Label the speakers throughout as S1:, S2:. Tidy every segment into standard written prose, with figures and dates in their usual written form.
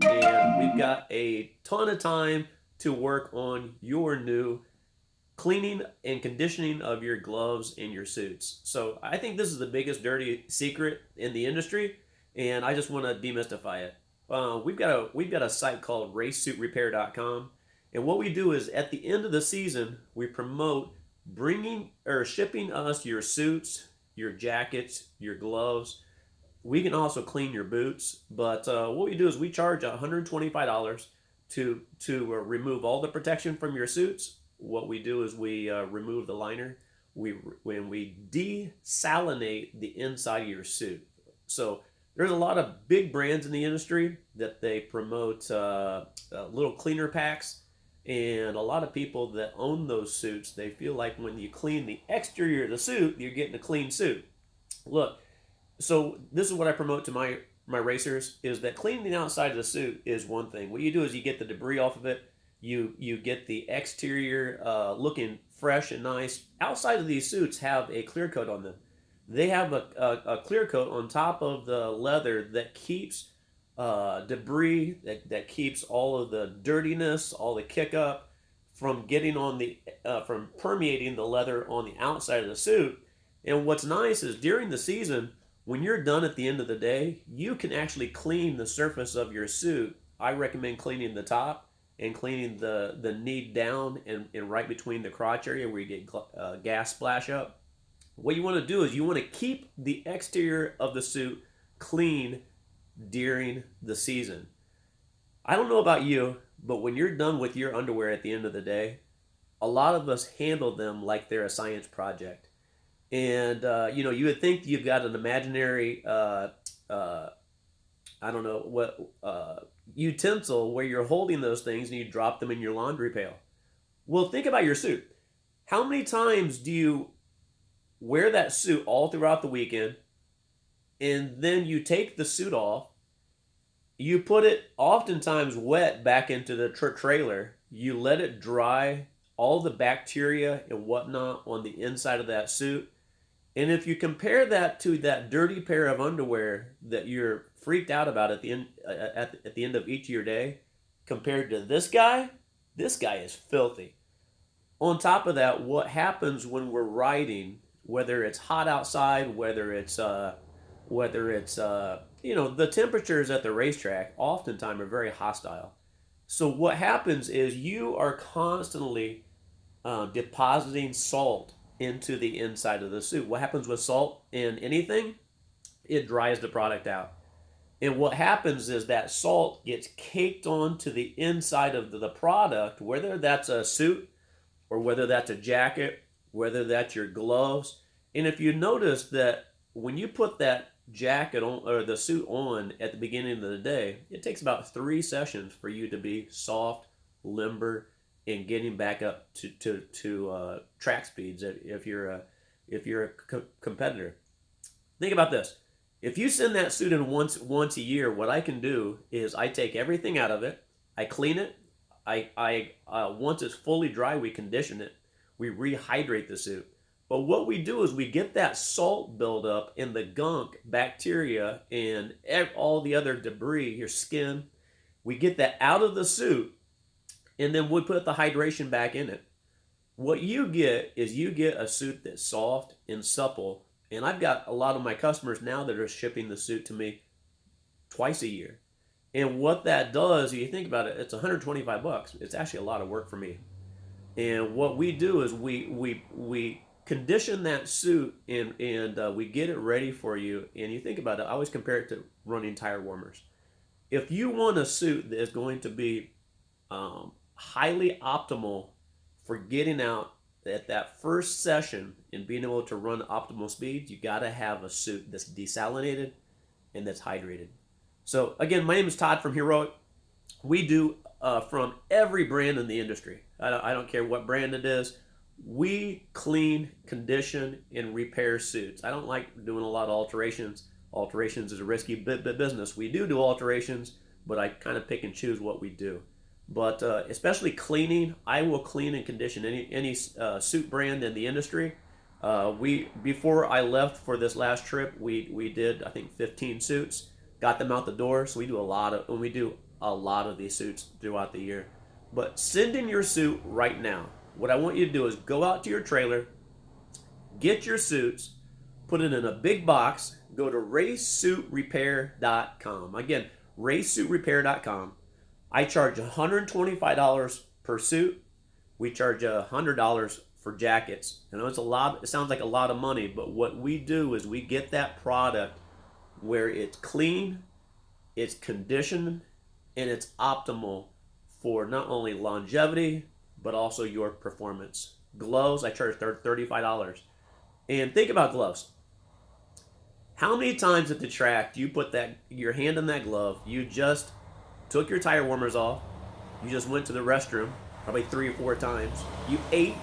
S1: and we've got a ton of time to work on your new cleaning and conditioning of your gloves and your suits. So I think this is the biggest dirty secret in the industry, and I just want to demystify it. We've got a site called racesuitrepair.com, and what we do is at the end of the season we promote bringing or shipping us your suits, your jackets, your gloves. We can also clean your boots, but what we do is we charge $125 to remove all the protection from your suits. What we do is we remove the liner. We desalinate the inside of your suit. So there's a lot of big brands in the industry that they promote little cleaner packs, and a lot of people that own those suits, they feel like when you clean the exterior of the suit, you're getting a clean suit. Look, so this is what I promote to my racers is that cleaning the outside of the suit is one thing. What you do is you get the debris off of it. You get the exterior looking fresh and nice. Outside of these suits have a clear coat on them. They have a clear coat on top of the leather that keeps debris, that keeps all of the dirtiness, all the kick up from getting on from permeating the leather on the outside of the suit. And what's nice is during the season, when you're done at the end of the day, you can actually clean the surface of your suit. I recommend cleaning the top and cleaning the knee down and right between the crotch area where you get gas splash up. What you want to do is you want to keep the exterior of the suit clean during the season. I don't know about you, but when you're done with your underwear at the end of the day, a lot of us handle them like they're a science project. And you would think you've got an imaginary uh, I don't know what utensil where you're holding those things and you drop them in your laundry pail. Well, think about your suit. How many times do you wear that suit all throughout the weekend, and then you take the suit off, you put it oftentimes wet back into the trailer, you let it dry, all the bacteria and whatnot on the inside of that suit. And if you compare that to that dirty pair of underwear that you're freaked out about at the end at the end of each of your day, compared to this guy is filthy. On top of that, what happens when we're riding, whether it's hot outside, whether it's the temperatures at the racetrack oftentimes are very hostile. So what happens is you are constantly depositing salt into the inside of the suit. What happens with salt in anything? It dries the product out. And what happens is that salt gets caked onto the inside of the product, whether that's a suit or whether that's a jacket, whether that's your gloves. And if you notice that when you put that jacket on or the suit on at the beginning of the day, it takes about 3 sessions for you to be soft, limber, and getting back up to track speeds if you're a competitor. Think about this. If you send that suit in once a year, what I can do is I take everything out of it, I clean it, I once it's fully dry, we condition it, we rehydrate the suit. But what we do is we get that salt buildup in the gunk, bacteria, and all the other debris, your skin. We get that out of the suit, and then we put the hydration back in it. What you get is you get a suit that's soft and supple. And I've got a lot of my customers now that are shipping the suit to me twice a year. And what that does, if you think about it, it's 125 bucks. It's actually a lot of work for me. And what we do is we condition that suit and we get it ready for you. And you think about it, I always compare it to running tire warmers. If you want a suit that is going to be highly optimal for getting out at that first session and being able to run optimal speeds, you got to have a suit that's desalinated and that's hydrated. So again, my name is Todd from Heroic. We do from every brand in the industry. I don't care what brand it is. We clean, condition, and repair suits. I don't like doing a lot of alterations. Alterations is a risky business. We do alterations, but I kind of pick and choose what we do. But especially cleaning, I will clean and condition any suit brand in the industry. We before I left for this last trip, we did I think 15 suits. got them out the door. So we do a lot of these suits throughout the year. But send in your suit right now. What I want you to do is go out to your trailer, get your suits, put it in a big box, go to racesuitrepair.com. Again, racesuitrepair.com. I charge $125 per suit. We charge $100 for jackets. I know it's a lot, it sounds like a lot of money, but what we do is we get that product where it's clean, it's conditioned, and it's optimal for not only longevity, but also your performance. Gloves, I charge $35. And think about gloves. How many times at the track do you put your hand in that glove, you just took your tire warmers off, you just went to the restroom, probably 3 or 4 times, you ate,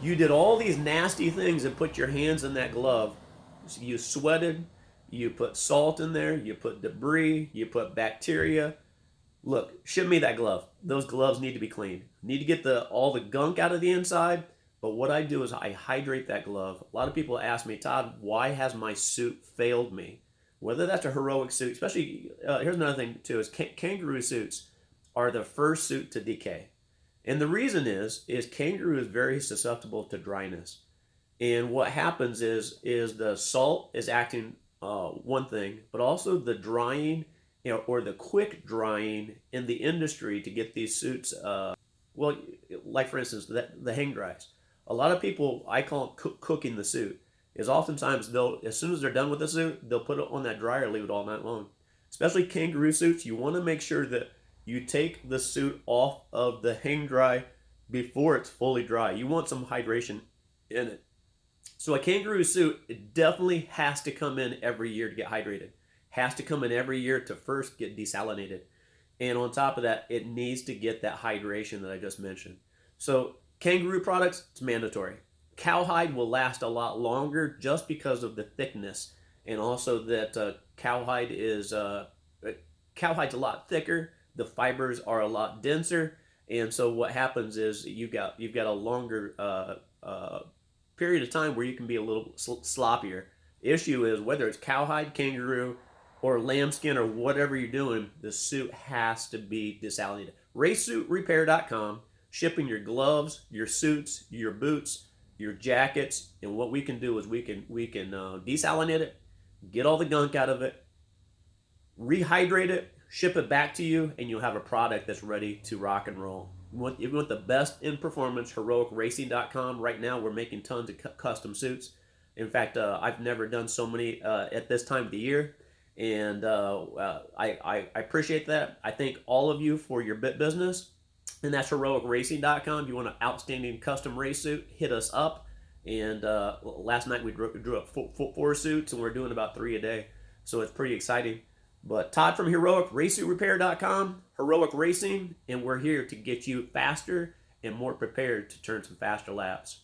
S1: you did all these nasty things and put your hands in that glove, you sweated, you put salt in there, you put debris, you put bacteria. Look, ship me that glove. Those gloves need to be cleaned. Need to get all the gunk out of the inside. But what I do is I hydrate that glove. A lot of people ask me, Todd, why has my suit failed me? Whether that's a heroic suit, especially, here's another thing too, is kangaroo suits are the first suit to decay. And the reason is kangaroo is very susceptible to dryness. And what happens is the salt is acting one thing, but also the drying, or the quick drying in the industry to get these suits, well, like for instance, the hang dries. A lot of people, I call it cooking the suit, is oftentimes as soon as they're done with the suit, they'll put it on that dryer, leave it all night long. Especially kangaroo suits, you want to make sure that you take the suit off of the hang dry before it's fully dry. You want some hydration in it. So a kangaroo suit, it definitely has to come in every year to get hydrated. Has to come in every year to first get desalinated. And on top of that, it needs to get that hydration that I just mentioned. So kangaroo products, it's mandatory. Cowhide will last a lot longer just because of the thickness, and also that cowhide's a lot thicker. The fibers are a lot denser, and so what happens is you've got a longer period of time where you can be a little sloppier. The issue is whether it's cowhide, kangaroo, or lambskin, or whatever you're doing, the suit has to be desalinated. RaceSuitRepair.com, shipping your gloves, your suits, your boots, your jackets, and what we can do is we can desalinate it, get all the gunk out of it, rehydrate it, ship it back to you, and you'll have a product that's ready to rock and roll. If you want the best in performance, HeroicRacing.com. Right now, we're making tons of custom suits. In fact, I've never done so many at this time of the year, and I appreciate that. I thank all of you for your business, and that's HeroicRacing.com. If you want an outstanding custom race suit, hit us up. And last night we drew up 4 suits, and we're doing about 3 a day, so it's pretty exciting. But Todd from Heroic, RaceSuitRepair.com, Heroic Racing, and we're here to get you faster and more prepared to turn some faster laps.